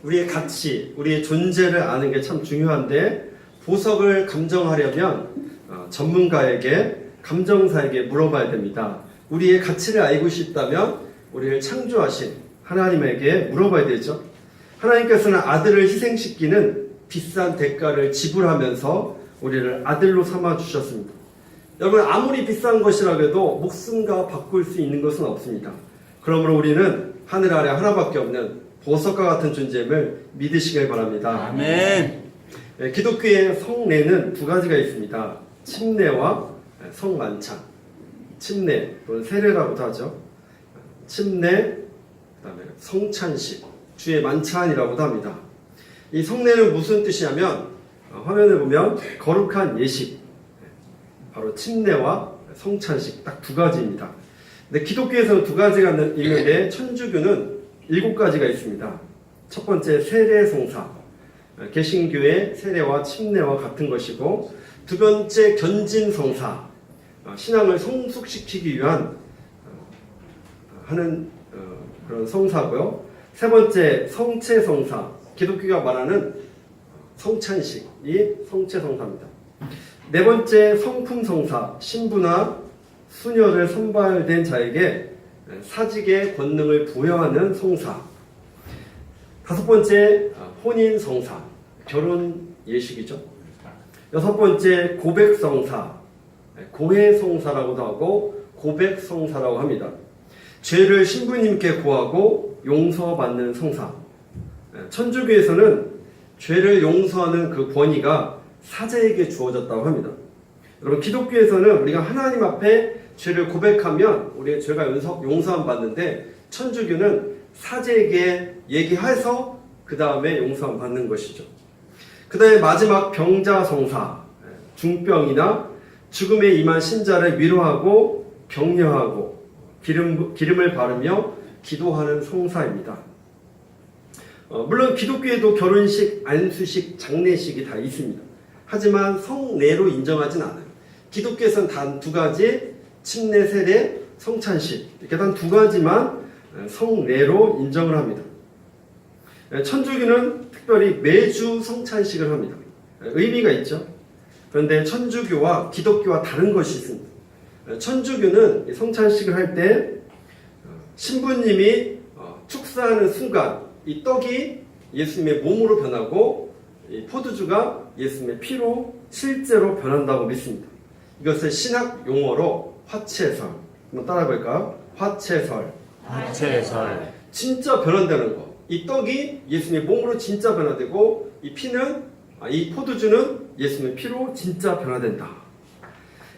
우리의 가치, 우리의 존재를 아는 게 참 중요한데 보석을 감정하려면 전문가에게, 감정사에게 물어봐야 됩니다. 우리의 가치를 알고 싶다면 우리를 창조하신 하나님에게 물어봐야 되죠. 하나님께서는 아들을 희생시키는 비싼 대가를 지불하면서 우리를 아들로 삼아 주셨습니다. 여러분, 아무리 비싼 것이라고 해도 목숨과 바꿀 수 있는 것은 없습니다. 그러므로 우리는 하늘 아래 하나밖에 없는 보석과 같은 존재임을 믿으시길 바랍니다. 아멘. 기독교의 성례는 두 가지가 있습니다. 침례와 성만찬. 침례 또는 세례라고도 하죠. 침례, 그다음에 성찬식, 주의 만찬이라고도 합니다. 이 성례는 무슨 뜻이냐면 화면을 보면 거룩한 예식, 바로 침례와 성찬식 딱 두 가지입니다. 근데 기독교에서는 두 가지가 있는데 천주교는 7가지가 있습니다. 첫 번째 세례송사, 개신교의 세례와 침례와 같은 것이고, 두 번째 견진성사, 신앙을 성숙시키기 위한 하는 그런 성사고요. 세 번째 성체성사, 기독교가 말하는 성찬식이 성체성사입니다. 네 번째 성품성사, 신부나 수녀를 선발된 자에게 사직의 권능을 부여하는 성사. 다섯 번째 혼인성사, 결혼 예식이죠. 여섯 번째 고백성사, 고해성사라고도 하고 고백성사라고 합니다. 죄를 신부님께 고하고 용서받는 성사. 천주교에서는 죄를 용서하는 그 권위가 사제에게 주어졌다고 합니다. 여러분, 기독교에서는 우리가 하나님 앞에 죄를 고백하면 우리의 죄가 용서함 받는데, 천주교는 사제에게 얘기해서 그 다음에 용서함 받는 것이죠. 그 다음에 마지막 병자성사, 중병이나 죽음에 임한 신자를 위로하고 격려하고 기름을 바르며 기도하는 성사입니다. 물론 기독교에도 결혼식, 안수식, 장례식이 다 있습니다. 하지만 성례로 인정하진 않아요. 기독교에서는 단 두 가지, 침례, 세례, 성찬식, 이렇게 단 두 가지만 성례로 인정을 합니다. 천주교는 특별히 매주 성찬식을 합니다. 의미가 있죠. 그런데 천주교와 기독교와 다른 것이 있습니다. 천주교는 성찬식을 할 때 신부님이 축사하는 순간 이 떡이 예수님의 몸으로 변하고 이 포도주가 예수님의 피로 실제로 변한다고 믿습니다. 이것을 신학 용어로 화채설. 한번 따라해 볼까요? 화채설. 화채설. 진짜 변한다는 거. 이 떡이 예수님의 몸으로 진짜 변화되고 이 포도주는 예수님의 피로 진짜 변화된다.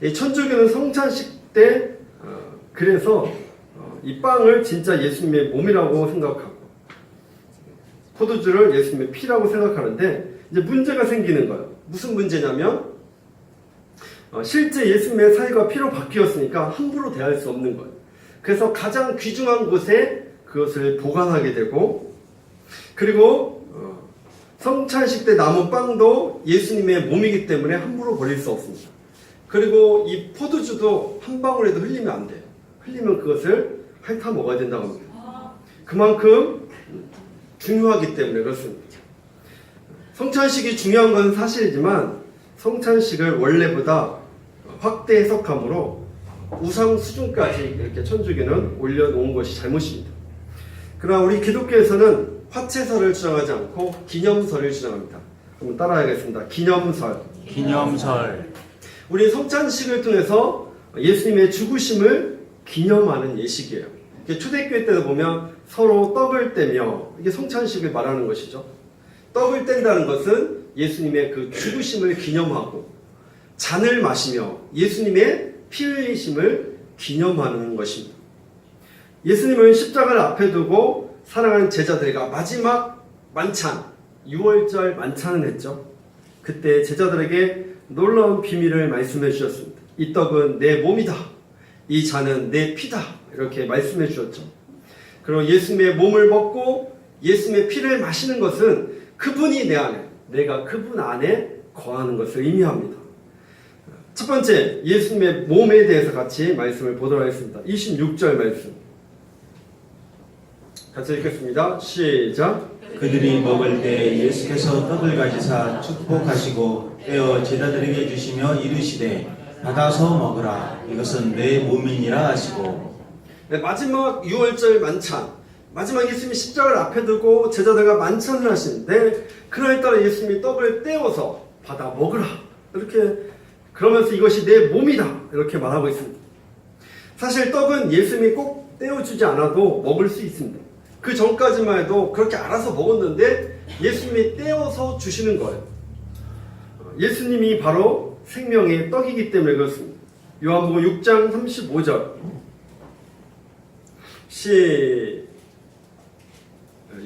이 천주교는 성찬식 때 그래서 이 빵을 진짜 예수님의 몸이라고 생각하고 포도주를 예수님의 피라고 생각하는데, 이제 문제가 생기는 거예요. 무슨 문제냐면 실제 예수님의 살과 피로 바뀌었으니까 함부로 대할 수 없는 거예요. 그래서 가장 귀중한 곳에 그것을 보관하게 되고, 그리고 성찬식 때 남은 빵도 예수님의 몸이기 때문에 함부로 버릴 수 없습니다. 그리고 이 포도주도 한 방울에도 흘리면 안 돼요. 흘리면 그것을 핥아 먹어야 된다고 합니다. 그만큼 중요하기 때문에 그렇습니다. 성찬식이 중요한 건 사실이지만 성찬식을 원래보다 확대 해석함으로 우상 수준까지 이렇게 천주교는 올려놓은 것이 잘못입니다. 그러나 우리 기독교에서는 화채설을 주장하지 않고 기념설을 주장합니다. 한번 따라하겠습니다. 기념설. 기념설. 우리 성찬식을 통해서 예수님의 죽으심을 기념하는 예식이에요. 초대교회 때도 보면 서로 떡을 떼며, 이게 성찬식을 말하는 것이죠. 떡을 뗀다는 것은 예수님의 그 죽으심을 기념하고, 잔을 마시며 예수님의 피 흘리심을 기념하는 것입니다. 예수님은 십자가를 앞에 두고 사랑하는 제자들과 마지막 만찬, 6월절 만찬을 했죠. 그때 제자들에게 놀라운 비밀을 말씀해 주셨습니다. 이 떡은 내 몸이다. 이 잔은 내 피다. 이렇게 말씀해 주셨죠. 그리고 예수님의 몸을 먹고 예수님의 피를 마시는 것은 그분이 내 안에, 내가 그분 안에 거하는 것을 의미합니다. 첫 번째, 예수님의 몸에 대해서 같이 말씀을 보도록 하겠습니다. 26절 말씀 같이 읽겠습니다. 시작. 그들이 먹을 때 예수께서 떡을 가지사 축복하시고 떼어 제자들에게 주시며 이르시되 받아서 먹으라 이것은 내 몸이니라 하시고. 네, 마지막 6월절 만찬, 마지막 예수님이 십자가를 앞에 두고 제자들과 만찬을 하시는데 그날따라 예수님이 떡을 떼어서 받아 먹으라 이렇게 그러면서 이것이 내 몸이다 이렇게 말하고 있습니다. 사실 떡은 예수님이 꼭 떼어주지 않아도 먹을 수 있습니다. 그 전까지만 해도 그렇게 알아서 먹었는데 예수님이 떼어서 주시는 거예요. 예수님이 바로 생명의 떡이기 때문에 그렇습니다. 요한복음 6장 35절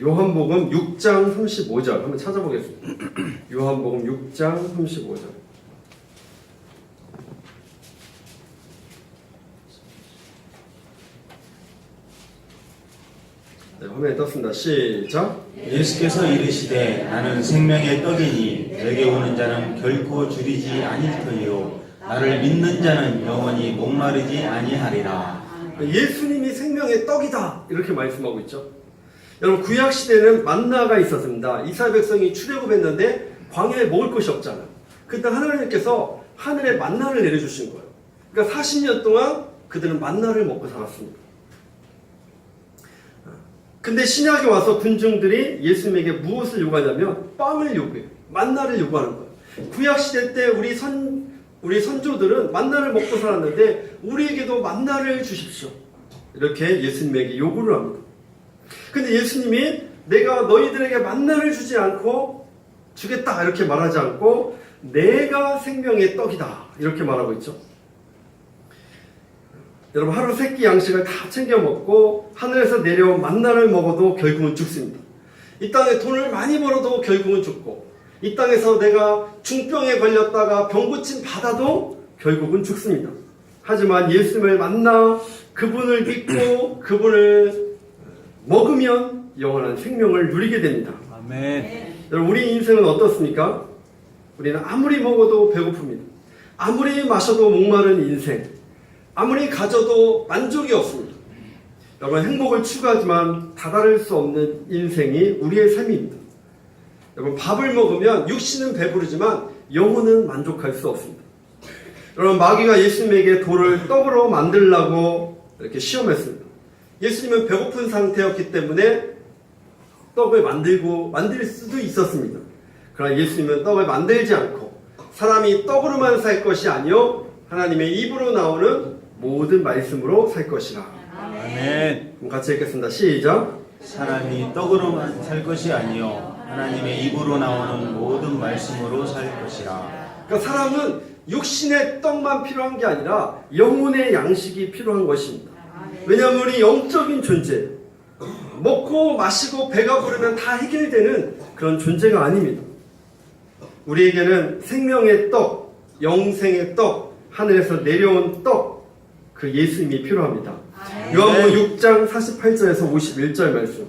요한복음 6장 35절 한번 찾아보겠습니다. 요한복음 6장 35절. 네, 화면에 떴습니다. 시작. 예수께서 이르시되 나는 생명의 떡이니 내게 오는 자는 결코 줄이지 아닐 터이요 나를 믿는 자는 영원히 목마르지 아니하리라. 예수님이 생명의 떡이다 이렇게 말씀하고 있죠. 여러분 구약 시대에는 만나가 있었습니다. 이스라엘 백성이 출애굽했는데 광야에 먹을 것이 없잖아요. 그때 하나님께서 하늘에 만나를 내려주신 거예요. 그러니까 40년 동안 그들은 만나를 먹고 살았습니다. 근데 신약에 와서 군중들이 예수님에게 무엇을 요구하냐면 빵을 요구해요. 만나를 요구하는 거예요. 구약 시대 때 우리 선조들은 만나를 먹고 살았는데 우리에게도 만나를 주십시오. 이렇게 예수님에게 요구를 합니다. 근데 예수님이 내가 너희들에게 만나를 주지 않고 주겠다 이렇게 말하지 않고 내가 생명의 떡이다 이렇게 말하고 있죠. 여러분 하루 세 끼 양식을 다 챙겨 먹고 하늘에서 내려온 만나를 먹어도 결국은 죽습니다. 이 땅에 돈을 많이 벌어도 결국은 죽고 이 땅에서 내가 중병에 걸렸다가 병고침 받아도 결국은 죽습니다. 하지만 예수님을 만나 그분을 믿고 그분을 먹으면 영원한 생명을 누리게 됩니다. 아멘. 여러분 우리 인생은 어떻습니까? 우리는 아무리 먹어도 배고픕니다. 아무리 마셔도 목마른 인생, 아무리 가져도 만족이 없습니다. 여러분 행복을 추구하지만 다다를 수 없는 인생이 우리의 삶입니다. 여러분 밥을 먹으면 육신은 배부르지만 영혼은 만족할 수 없습니다. 여러분 마귀가 예수님에게 돌을 떡으로 만들라고 이렇게 시험했습니다. 예수님은 배고픈 상태였기 때문에 떡을 만들 수도 있었습니다. 그러나 예수님은 떡을 만들지 않고 사람이 떡으로만 살 것이 아니요 하나님의 입으로 나오는 모든 말씀으로 살 것이라. 아멘. 그럼 같이 읽겠습니다. 시작. 사람이 떡으로만 살 것이 아니요 하나님의 입으로 나오는 모든 말씀으로 살 것이라. 그러니까 사람은 육신의 떡만 필요한 게 아니라 영혼의 양식이 필요한 것입니다. 왜냐하면 우리 영적인 존재, 먹고 마시고 배가 부르면 다 해결되는 그런 존재가 아닙니다. 우리에게는 생명의 떡, 영생의 떡, 하늘에서 내려온 떡, 그 예수님이 필요합니다. 요한복음 6장 48절에서 51절 말씀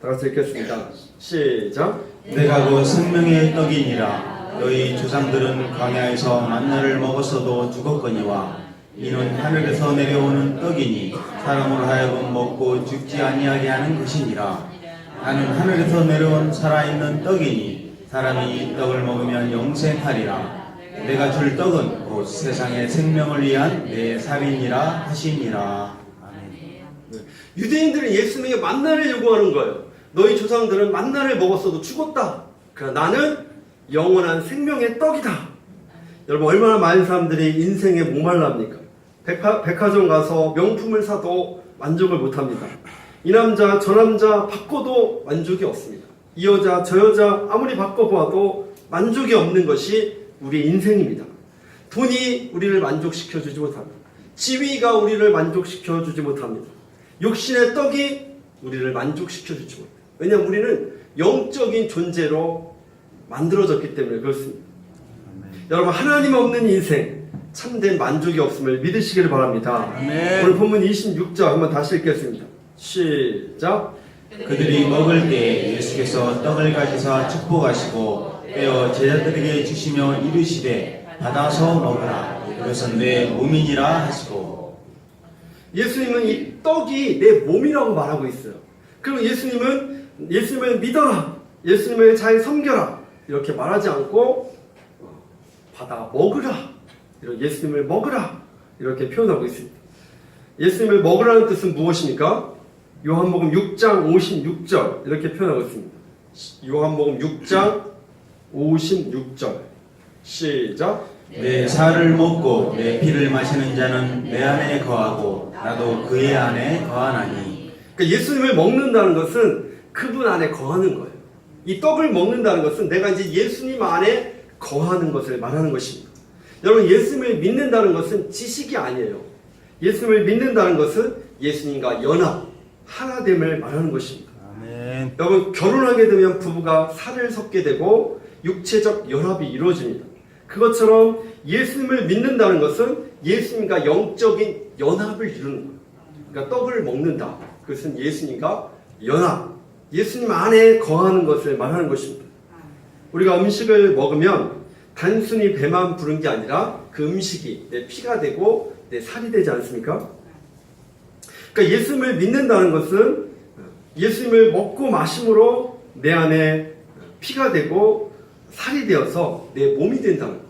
다 같이 읽겠습니다. 시작. 내가 그 생명의 떡이니라. 너희 조상들은 광야에서 만나를 먹었어도 죽었거니와 이는 하늘에서 내려오는 떡이니 사람으로 하여금 먹고 죽지 아니하게 하는 것이니라. 나는 하늘에서 내려온 살아있는 떡이니 사람이 이 떡을 먹으면 영생하리라. 내가 줄 떡은 곧 세상의 생명을 위한 내 살이니라 하시니라. 아멘. 유대인들은 예수님에게 만나를 요구하는 거예요. 너희 조상들은 만나를 먹었어도 죽었다. 그러나 나는 영원한 생명의 떡이다. 여러분 얼마나 많은 사람들이 인생에 목말라합니까? 백화점 가서 명품을 사도 만족을 못합니다. 이 남자 저 남자 바꿔도 만족이 없습니다. 이 여자 저 여자 아무리 바꿔보아도 만족이 없는 것이 우리 인생입니다. 돈이 우리를 만족시켜주지 못합니다. 지위가 우리를 만족시켜주지 못합니다. 육신의 떡이 우리를 만족시켜주지 못합니다. 왜냐하면 우리는 영적인 존재로 만들어졌기 때문에 그렇습니다. 여러분 하나님 없는 인생 참된 만족이 없음을 믿으시기를 바랍니다. 아멘. 오늘 본문 26절 한번 다시 읽겠습니다. 시작. 그들이 먹을 때 예수께서 떡을 가지사 축복하시고 떼어 제자들에게 주시며 이르시되 받아서 먹으라 이것은 내 몸이니라 하시고. 예수님은 이 떡이 내 몸이라고 말하고 있어요. 그리고 예수님을 믿어라. 예수님을 잘 섬겨라 이렇게 말하지 않고 받아 먹으라, 예수님을 먹으라 이렇게 표현하고 있습니다. 예수님을 먹으라는 뜻은 무엇입니까? 요한복음 6장 56절 이렇게 표현하고 있습니다. 요한복음 6장 56절 시작. 내 살을 먹고 내 피를 마시는 자는 내 안에 거하고 나도 그의 안에 거하나니. 그러니까 예수님을 먹는다는 것은 그분 안에 거하는 거예요. 이 떡을 먹는다는 것은 내가 이제 예수님 안에 거하는 것을 말하는 것입니다. 여러분, 예수님을 믿는다는 것은 지식이 아니에요. 예수님을 믿는다는 것은 예수님과 연합, 하나됨을 말하는 것입니다. 아멘. 여러분, 결혼하게 되면 부부가 살을 섞게 되고 육체적 연합이 이루어집니다. 그것처럼 예수님을 믿는다는 것은 예수님과 영적인 연합을 이루는 거예요. 그러니까 떡을 먹는다. 그것은 예수님과 연합, 예수님 안에 거하는 것을 말하는 것입니다. 우리가 음식을 먹으면 단순히 배만 부른 게 아니라 그 음식이 내 피가 되고 내 살이 되지 않습니까? 그러니까 예수님을 믿는다는 것은 예수님을 먹고 마심으로 내 안에 피가 되고 살이 되어서 내 몸이 된다는 것.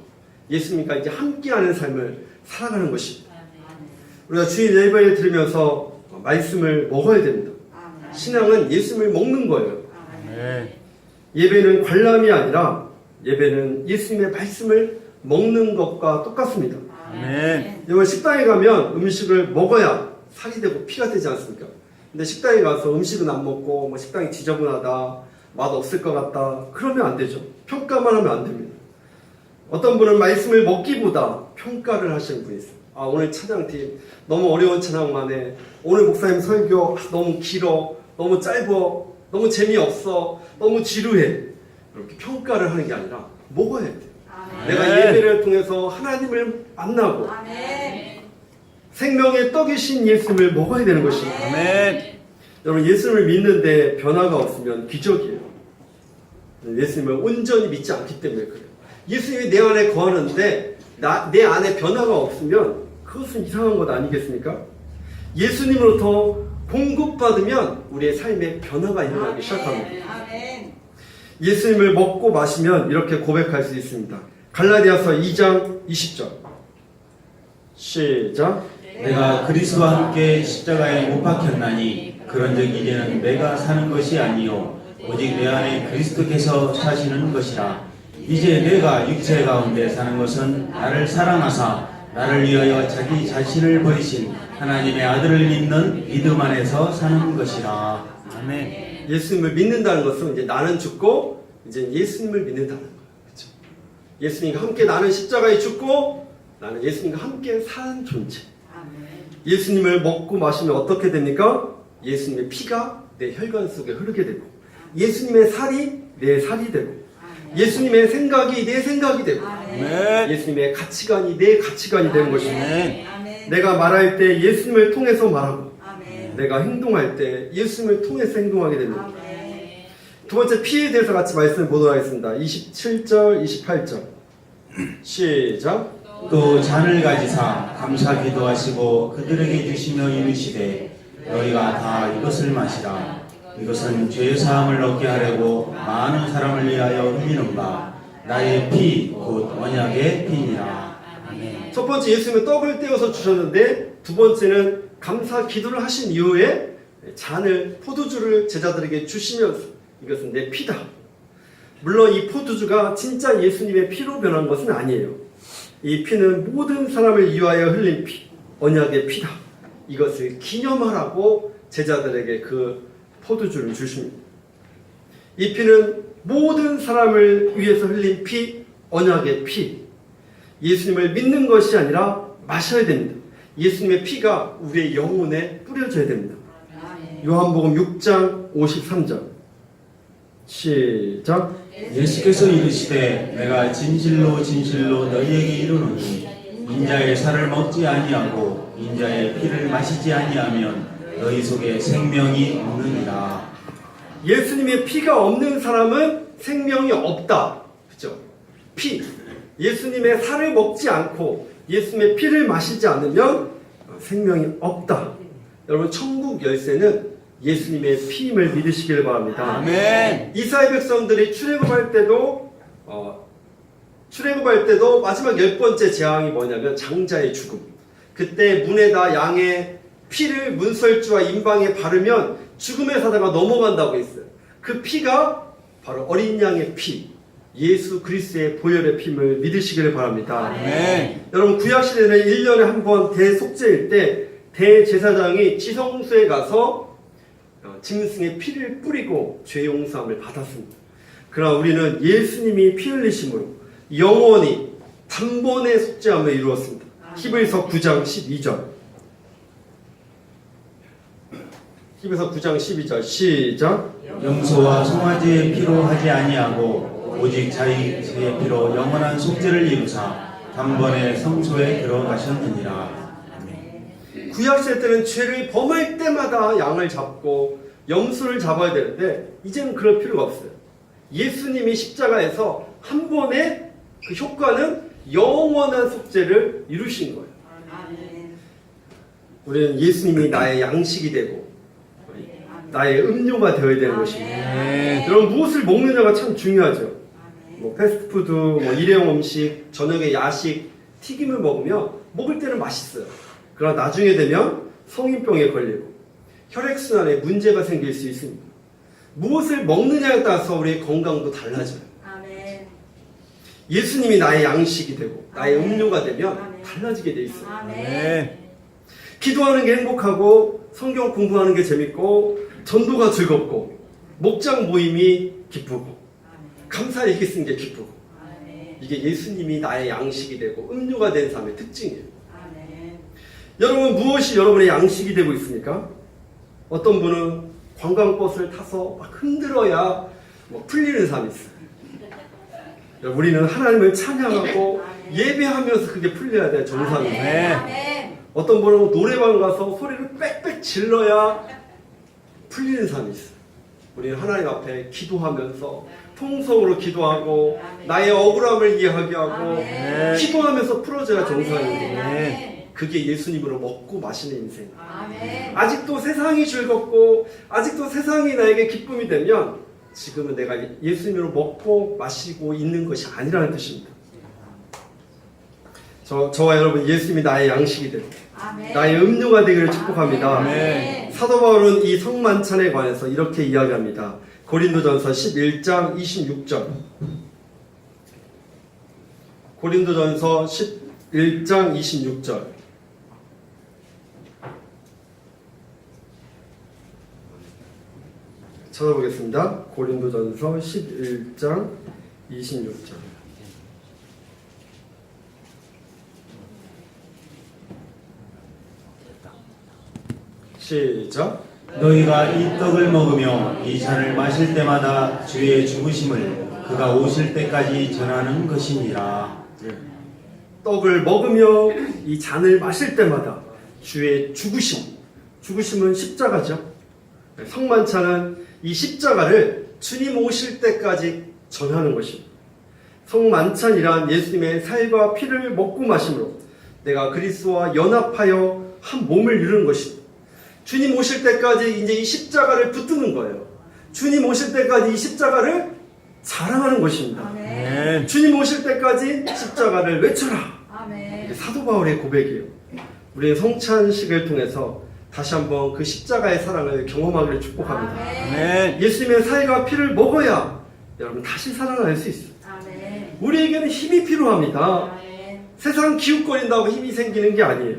예수님과 이제 함께하는 삶을 살아가는 것입니다. 우리가 주일 예배를 들으면서 말씀을 먹어야 됩니다. 신앙은 예수님을 먹는 거예요. 아멘. 예배는 관람이 아니라 예배는 예수님의 말씀을 먹는 것과 똑같습니다. 아멘. 여러분, 식당에 가면 음식을 먹어야 살이 되고 피가 되지 않습니까? 근데 식당에 가서 음식은 안 먹고 뭐 식당이 지저분하다, 맛 없을 것 같다, 그러면 안 되죠. 평가만 하면 안 됩니다. 어떤 분은 말씀을 먹기보다 평가를 하시는 분이 있어요. 아, 오늘 찬양팀 너무 어려운 찬양만 해. 오늘 목사님 설교 너무 길어, 너무 짧아, 너무 재미없어, 너무 지루해. 이렇게 평가를 하는 게 아니라 먹어야 돼. 내가 예배를 통해서 하나님을 만나고 생명의 떡이신 예수님을 먹어야 되는 것입니다. 아멘. 여러분, 예수님을 믿는데 변화가 없으면 기적이에요. 예수님을 온전히 믿지 않기 때문에 그래요. 예수님이 내 안에 거하는데 내 안에 변화가 없으면 그것은 이상한 것 아니겠습니까? 예수님으로부터 공급받으면 우리의 삶에 변화가 일어나기 시작합니다. 예수님을 먹고 마시면 이렇게 고백할 수 있습니다. 갈라디아서 2장 20절 시작. 내가 그리스도와 함께 십자가에 못 박혔나니 그런즉 이제는 내가 사는 것이 아니요 오직 내 안에 그리스도께서 사시는 것이라. 이제 내가 육체 가운데 사는 것은 나를 사랑하사 나를 위하여 자기 자신을 버리신 하나님의 아들을 믿는 믿음 안에서 사는 것이라. 아멘. 예수님을 믿는다는 것은 이제 나는 죽고 이제 예수님을 믿는다는 거예요. 그렇죠? 예수님과 함께 나는 십자가에 죽고 나는 예수님과 함께 사는 존재. 예수님을 먹고 마시면 어떻게 됩니까? 예수님의 피가 내 혈관 속에 흐르게 되고 예수님의 살이 내 살이 되고 예수님의 생각이 내 생각이 되고 아멘. 예수님의 가치관이 내 가치관이 되는 것입니다. 아멘. 내가 말할 때 예수님을 통해서 말하고 내가 행동할 때 예수님을 통해서 행동하게 됩니다. 두 번째, 피에 대해서 같이 말씀을 보도록 하겠습니다. 27절, 28절 시작. 또 잔을 가지사 감사 기도하시고 그들에게 주시며 이르시되 너희가 다 이것을 마시라. 이것은 죄 사함을 얻게 하려고 많은 사람을 위하여 흘리는 바 나의 피 곧 언약의 피니라. 아멘. 첫 번째, 예수님은 떡을 떼어서 주셨는데 두 번째는 감사 기도를 하신 이후에 잔을, 포도주를 제자들에게 주시면서 이것은 내 피다. 물론 이 포도주가 진짜 예수님의 피로 변한 것은 아니에요. 이 피는 모든 사람을 위하여 흘린 피, 언약의 피다. 이것을 기념하라고 제자들에게 그 포도주를 주십니다. 이 피는 모든 사람을 위해서 흘린 피, 언약의 피. 예수님을 믿는 것이 아니라 마셔야 됩니다. 예수님의 피가 우리의 영혼에 뿌려져야 됩니다. 요한복음 6장 53절 시작. 예수께서 이르시되 내가 진실로 진실로 너희에게 이르노니 인자의 살을 먹지 아니하고 인자의 피를 마시지 아니하면 너희 속에 생명이 없느니라. 예수님의 피가 없는 사람은 생명이 없다. 그렇죠? 피. 예수님의 살을 먹지 않고 예수님의 피를 마시지 않으면 생명이 없다. 여러분, 천국 열쇠는 예수님의 피임을 믿으시길 바랍니다. 아멘. 이스라엘 백성들이 출애굽할 때도 마지막 10번째 재앙이 뭐냐면 장자의 죽음. 그때 문에다 양의 피를 문설주와 임방에 바르면 죽음의 사자가 넘어간다고 했어요. 그 피가 바로 어린 양의 피, 예수 그리스도의 보혈의 피임을 믿으시기를 바랍니다. 아멘. 여러분 구약시대는 1년에 한 번 대속죄일 때 대제사장이 지성소에 가서 짐승의 피를 뿌리고 죄 용서함을 받았습니다. 그러나 우리는 예수님이 피 흘리심으로 영원히 단번에 속죄함을 이루었습니다. 히브리서 9장 12절. 히브리서 9장 12절 시작. 염소와 송아지의 피로 하지 아니하고 오직 자기의 피로 영원한 속죄를 이루사 단번에 성소에 들어가셨느니라. 구약시대 때는 죄를 범할 때마다 양을 잡고 염소를 잡아야 되는데 이제는 그럴 필요가 없어요. 예수님이 십자가에서 한 번에 그 효과는 영원한 속죄를 이루신 거예요. 우리는 예수님이 나의 양식이 되고 나의 음료가 되어야 되는 것입니다. 여러분 무엇을 먹느냐가 참 중요하죠. 뭐 패스트푸드, 뭐 일회용 음식, 저녁에 야식, 튀김을 먹으면 먹을 때는 맛있어요. 그러나 나중에 되면 성인병에 걸리고 혈액순환에 문제가 생길 수 있습니다. 무엇을 먹느냐에 따라서 우리의 건강도 달라져요. 아멘. 예수님이 나의 양식이 되고 나의 아멘. 음료가 되면 아멘. 달라지게 돼 있어요. 아멘. 기도하는 게 행복하고 성경 공부하는 게 재밌고 전도가 즐겁고 목장 모임이 기쁘고 감사 얘기 쓰는 게 기쁘고 아멘. 이게 예수님이 나의 양식이 되고 음료가 된 삶의 특징이에요. 아멘. 여러분 무엇이 여러분의 양식이 되고 있습니까? 어떤 분은 관광버스를 타서 막 흔들어야 뭐 풀리는 삶이 있어요. 우리는 하나님을 찬양하고 예배하면서 그게 풀려야 돼 정상이. 아멘. 어떤 분은 노래방 가서 소리를 빽빽 질러야 풀리는 삶이 있어요. 우리는 하나님 앞에 기도하면서 통성으로 기도하고 나의 억울함을 이해하게 하고 기도하면서 풀어줘야 정상인데 아멘. 그게 예수님으로 먹고 마시는 인생. 아멘. 아직도 세상이 즐겁고 아직도 세상이 나에게 기쁨이 되면 지금은 내가 예수님으로 먹고 마시고 있는 것이 아니라는 뜻입니다. 저와 여러분 예수님이 나의 양식이 되고 아멘. 나의 음료가 되기를 축복합니다. 아멘. 사도 바울은 이 성만찬에 관해서 이렇게 이야기합니다. 고린도전서 11장 26절. 고린도전서 11장 26절. 찾아보겠습니다. 고린도전서 11장 26절. 시작. 너희가 이 떡을 먹으며 이 잔을 마실 때마다 주의 죽으심을 그가 오실 때까지 전하는 것이니라. 떡을 먹으며 이 잔을 마실 때마다 주의 죽으심은 십자가죠. 성만찬은 이 십자가를 주님 오실 때까지 전하는 것입니다. 성만찬이란 예수님의 살과 피를 먹고 마심으로 내가 그리스도와 연합하여 한 몸을 이루는 것입니다. 주님 오실 때까지 이제 이 십자가를 붙드는 거예요. 주님 오실 때까지 이 십자가를 자랑하는 것입니다. 아멘. 주님 오실 때까지 십자가를 외쳐라. 아멘. 이게 사도 바울의 고백이에요. 우리는 성찬식을 통해서 다시 한번 그 십자가의 사랑을 경험하기를 축복합니다. 아멘. 예수님의 살과 피를 먹어야 여러분 다시 살아날 수 있어요. 아멘. 우리에게는 힘이 필요합니다. 아멘. 세상 기웃거린다고 힘이 생기는 게 아니에요.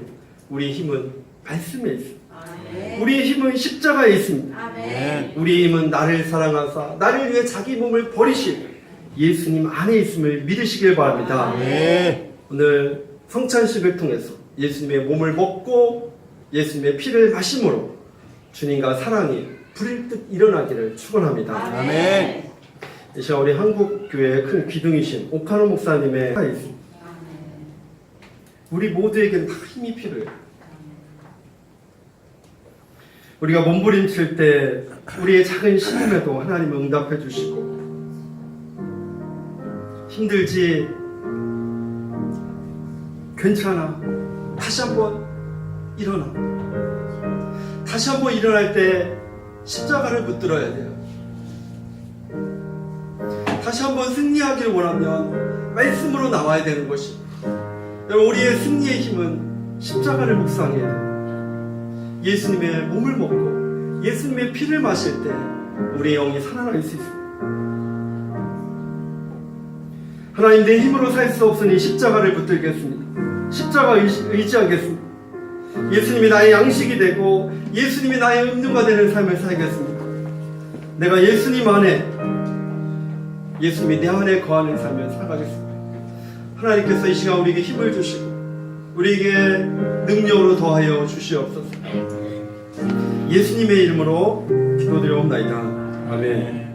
우리의 힘은 말씀에 있습니다. 아멘. 우리의 힘은 십자가에 있습니다. 아멘. 우리의 힘은 나를 사랑하사 나를 위해 자기 몸을 버리실 예수님 안에 있음을 믿으시길 바랍니다. 오늘 성찬식을 통해서 예수님의 몸을 먹고 예수님의 피를 마심으로 주님과 사랑이 불일듯 일어나기를 축원합니다. 아멘. 이 시간 우리 한국교회의 큰 기둥이신 오카노 목사님의 사이 있습니다. 우리 모두에게는 다 힘이 필요해요. 우리가 몸부림칠 때 우리의 작은 신음에도 하나님은 응답해 주시고 힘들지? 괜찮아. 다시 한번 일어나. 다시 한번 일어날 때 십자가를 붙들어야 돼요. 다시 한번 승리하기를 원하면 말씀으로 나와야 되는 것이. 여러분, 우리의 승리의 힘은 십자가를 묵상해야 돼요. 예수님의 몸을 먹고 예수님의 피를 마실 때 우리의 영이 살아날 수 있습니다. 하나님, 내 힘으로 살 수 없으니 십자가를 붙들겠습니다. 십자가 의지하겠습니다. 예수님이 나의 양식이 되고 예수님이 나의 음료가 되는 삶을 살겠습니다. 내가 예수님 안에, 예수님이 내 안에 거하는 삶을 살아가겠습니다. 하나님께서 이 시간 우리에게 힘을 주시고 우리에게 능력으로 더하여 주시옵소서. 예수님의 이름으로 기도드려옵나이다. 아멘.